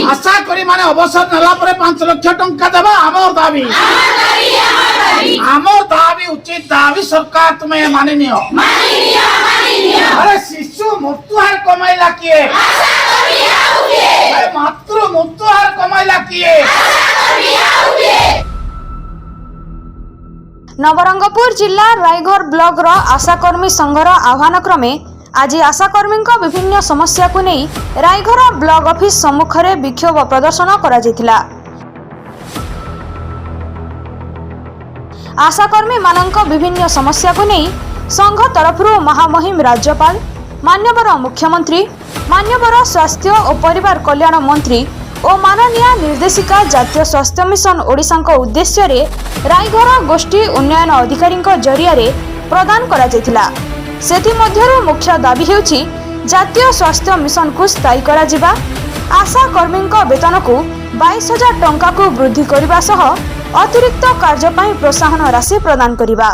आशा करी माने अवसर नेला परे 5 लाख टंका देबा आमर दाबी आमर दाबी उचित दाबी सरकार तुम्हें मानि नियो अरे शिशु मृत्यु हार कमाइला किए अरे मातृ मृत्यु हार कमाइला किए नवरंगपुर जिला रायघर ब्लॉक रो आशाकर्मी संघर आह्वान क्रमे आज आशाकर्मी विभिन्न समस्या को नहीं रायघर ब्लॉक ऑफिस सम्मुख में विक्षोभ प्रदर्शन करा जायतिला। आशाकर्मी मानक विभिन्न समस्या को नहीं संघ तरफ महामहिम राज्यपाल मान्यवर मुख्यमंत्री मान्यवर स्वास्थ्य और परिवार कल्याण मंत्री और माननीय निर्देशिका जातीय स्वास्थ्य मिशन ओडिशा उद्देश्य रे रायघर गोष्ठी उन्नयन अधिकारी जरिया प्रदान करा जायतिला। सेथि मध्यरु मुख्य दाबी हेउछि जातीय स्वास्थ्य मिशन को स्थायी करा जिबा, आशा कर्मी वेतन को 22,000 टंका को वृद्धि करने सह अतिरिक्त कार्य पई प्रोत्साहन राशि प्रदान करिबा।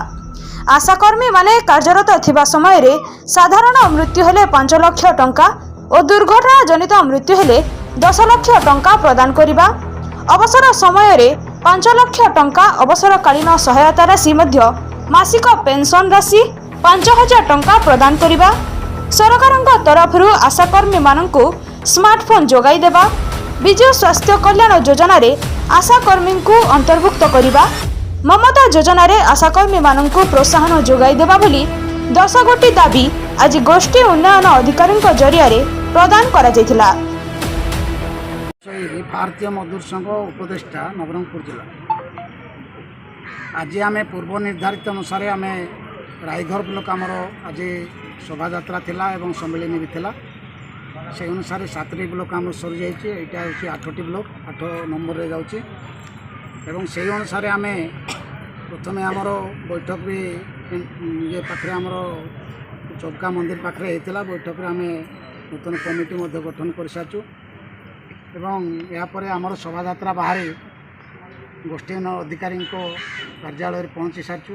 आशा कर्मी माने कार्यरत थिबा समय रे साधारण मृत्यु हेले 5 लाख टंका और दुर्घटना जनित मृत्यु हेले 10 लाख टंका प्रदान करिबा। अवसर समय रे 5 लाख टंका अवसरकालीन सहायता राशि मध्य मासिक पेंशन राशि 5,000 टंका प्रदान करिबा। सरकारଙ୍କ तरफरु आशाकर्मी माननकु स्मार्टफोन जोगाई देबा, विजु स्वास्थ्य कल्याण योजना रे आशाकर्मी को अंतर्भुक्त करिबा, ममता योजना रे आशाकर्मी माननकु प्रोत्साहन जोगाई देबा बोली 10 गोटी दाबी आज गोष्ठी उन्नयन अधिकारी जरिया रे प्रदान करा जायतिला। भारतीय मजदूर संघ उपदेष्टा नवरंगपुर जिला आज आम पूर्व निर्धारित अनुसार आम रायघर ब्लॉक आमर आज शोभा यात्रा थिला एवं सम्मेलन भी थिला से अनुसार 7टी ब्लॉक आम सरी जाइए यहाँ हूँ 8टी ब्लॉक 8 नंबर रे जाउछि एवं से अनुसार आम प्रथम आमर बैठक भी ये पाखे आमर चौका मंदिर पाखे होता बैठक में आम नूतन कमिटी गठन कर सारिचु एवं यापर आमर शोभा यात्रा बाहर गोष्ठी अधिकारी कार्यालय पहुँची सारिचु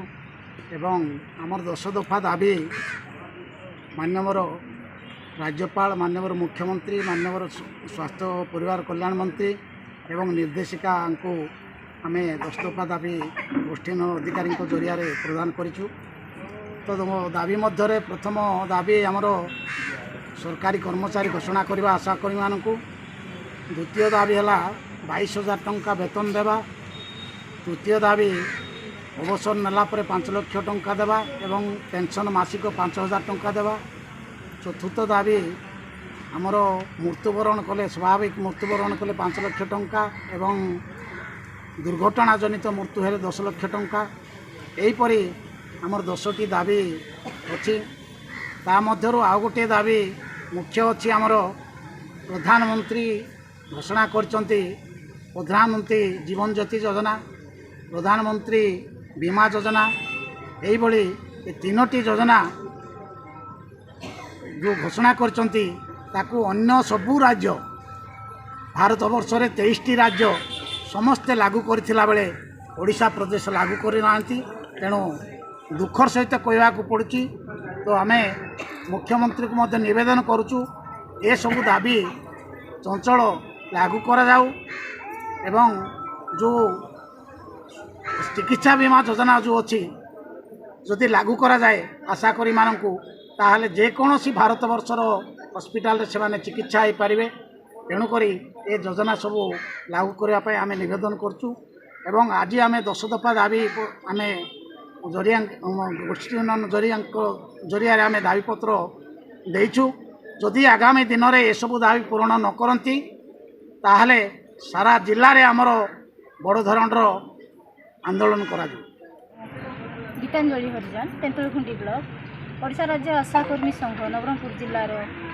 एवं आमर 10 दफा दाबी मान्यवर राज्यपाल मान्यवर मुख्यमंत्री मान्यवर स्वास्थ्य और परिवार कल्याण मंत्री एवं निर्देशिका को आम 10 दफा दाबी गोष्ठी अधिकारी जरिया प्रदान करूँ। तो दाबी मध्य प्रथम दाबी आमर सरकारी कर्मचारी घोषणा करने आशाकर्मी मानू, द्वितीय दाबी है 22,000 टंका वेतन देवा, तृतीय दाबी अवसर नेला परे 5 लाख टंका देवा एवं पेंशन मासिक 5,000 टंका देवा, चतुर्थ दाबी आमर मृत्युवरण कले स्वाभाविक मृत्युवरण कले 5 लाख टंका एवं दुर्घटना जनित मृत्यु हेले 10 लाख टंका। यहीपरि आमर 10टी दाबी अच्छी ता मध्यरु आउ गोटे दाबी मुख्य अच्छी आमर प्रधानमंत्री घोषणा करचंती प्रधानमंत्री जीवन ज्योति योजना प्रधानमंत्री बीमा योजना यही ये 3टी योजना जो घोषणा करचंती ताकू अन्य सबू राज्य भारत वर्ष रे 23टी राज्य समस्ते लागू करथिला बेले ओडिशा प्रदेश लागू करि नांती। तेणु दुखर सहित कहवा पड़ुची तो आम मुख्यमंत्री को मध्य निवेदन करुचु ए सबू दाबी चंचल लागू करा जाऊ एवं जो चिकित्सा बीमा योजना जो अच्छी जदि लागू करा जाए आशाकर्मी मानू ताहले जेकोसी भारत वर्षर हस्पिटाल से चिकित्सा हो पारे। तेणुक ये योजना सब लागू करने आम निवेदन करुँ एवं आज आम 10 दफा दाबी आम जरिया गोष्ठी जरिया आम दाबीपत्र देचु। जदि आगामी दिन में ये सब दाबी पूरण न करती ताहले सारा जिले में आमर बड़ धरणर आंदोलन करा। गीतांजलि हरिजन तेंतुलखुंडी ब्लॉक ओडिशा राज्य आशाकर्मी संघ नवरंगपुर जिलार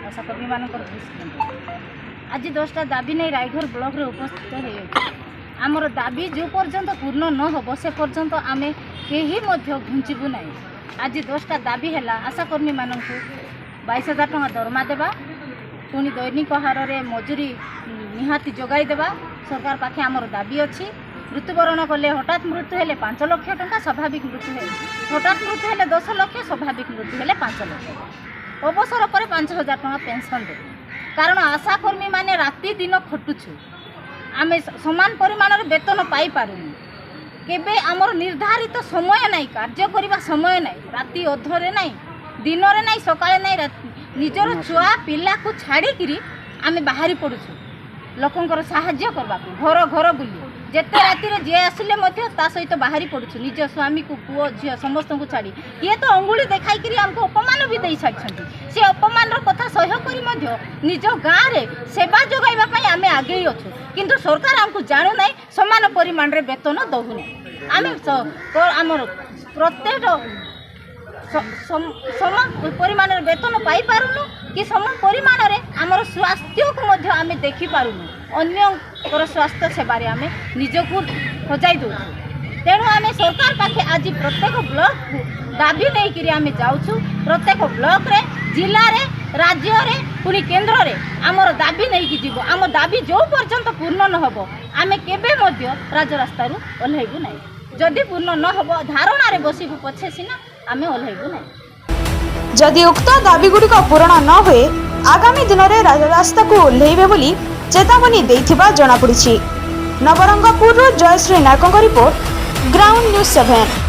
आशाकर्मी मान आज 10टा दाबी नहीं रायघर ब्लॉक रे उपस्थित हो आमर दाबी जो पर्यंत पूर्ण न हो से पर्यंत आम कहीं घुंचबू ना। आज 10टा दाबी है आशाकर्मी मान 22,000 टंका दरमा देवा पुणी दैनिक हार में मजूरी निहाती जोगाई देवा सरकार पाखे आमर दाबी अच्छी। मृत्युवरण कले हठात मृत्यु हेले 5 लाख टंका स्वाभाविक मृत्यु है हठात मृत्यु हेले 10 लाख स्वाभाविक मृत्यु हेले 5 लाख अवसर पर 5,000 टंका पेंशन देवे କାରଣ ଆଶାକର୍ମୀ ମାନେ ରାତି ଦିନ ଖଟୁଛୁ, ଆମେ ସମାନ ପରିମାଣର ବେତନ ପାଇପାରୁନୁ। କେବେ ଆମର ନିର୍ଦ୍ଧାରିତ ସମୟ ନାହିଁ, କାର୍ଯ୍ୟ କରିବା ସମୟ ନାହିଁ, ରାତି ଅଧରେ ନାହିଁ, ଦିନରେ ନାହିଁ, ସକାଳେ ନାହିଁ, ନିଜର ଛୁଆ ପିଲାକୁ ଛାଡ଼ିକିରି ଆମେ ବାହାରି ପଡ଼ୁଛୁ ଲୋକଙ୍କର ସାହାଯ୍ୟ କରିବାକୁ, ଘର ଘର ବୁଲି ଯେତେ ରାତିରେ ଯିଏ ଆସିଲେ ମଧ୍ୟ ତା ସହିତ ବାହାରି ପଡ଼ୁଛୁ, ନିଜ ସ୍ୱାମୀକୁ, ପୁଅ ଝିଅ ସମସ୍ତଙ୍କୁ ଛାଡ଼ି। କିଏ ତ ଅଙ୍ଗୁଳି ଦେଖାଇକିରି ଆମକୁ ଅପମାନ ବି ଦେଇସାରିଛନ୍ତି। ସେ ଅପମାନର କଥା ସହ୍ୟ କରି ମଧ୍ୟ ନିଜ ଗାଁରେ ସେବା ଯୋଗାଇବା ପାଇଁ ଆମେ ଆଗେଇ ଅଛୁ, କିନ୍ତୁ ସରକାର ଆମକୁ ଜାଣୁନାହିଁ, ସମାନ ପରିମାଣରେ ବେତନ ଦେଉନାହିଁ। ଆମେ ଆମର ପ୍ରତ୍ୟେକ ସମ ପରିମାଣରେ ବେତନ ପାଇପାରୁନୁ କି ସମ ପରିମାଣରେ ଆମର ସ୍ୱାସ୍ଥ୍ୟକୁ ମଧ୍ୟ ଆମେ ଦେଖିପାରୁନୁ। ଅନ୍ୟଙ୍କର ସ୍ୱାସ୍ଥ୍ୟ ସେବାରେ ଆମେ ନିଜକୁ ହଜାଇ ଦେଉଛୁ। ତେଣୁ ଆମେ ସରକାର ପାଖେ ଆଜି ପ୍ରତ୍ୟେକ ବ୍ଲକକୁ ଦାବି ନେଇକରି ଆମେ ଯାଉଛୁ। ପ୍ରତ୍ୟେକ ବ୍ଲକରେ, ଜିଲ୍ଲାରେ, ରାଜ୍ୟରେ, ପୁଣି କେନ୍ଦ୍ରରେ ଆମର ଦାବି ନେଇକି ଯିବ। ଆମ ଦାବି ଯେଉଁ ପର୍ଯ୍ୟନ୍ତ ପୂର୍ଣ୍ଣ ନ ହେବ ଆମେ କେବେ ମଧ୍ୟ ରାଜରାସ୍ତାରୁ ଓହ୍ଲାଇବୁ ନାହିଁ। ଯଦି ପୂର୍ଣ୍ଣ ନ ହେବ ଧାରଣାରେ ବସିବୁ ପଛେ ସିନା, ଆମେ ଓହ୍ଲାଇବୁ ନାହିଁ। ଯଦି ଉକ୍ତ ଦାବିଗୁଡ଼ିକ ପୂରଣ ନ ହୁଏ ଆଗାମୀ ଦିନରେ ରାଜରାସ୍ତାକୁ ଓହ୍ଲାଇବେ ବୋଲି ଚେତାବନୀ ଦେଇଥିବା ଜଣାପଡ଼ିଛି। ନବରଙ୍ଗପୁରରୁ ଜୟଶ୍ରୀ ନାୟକଙ୍କ ରିପୋର୍ଟ, ଗ୍ରାଉଣ୍ଡ ନ୍ୟୁଜ୍ 7।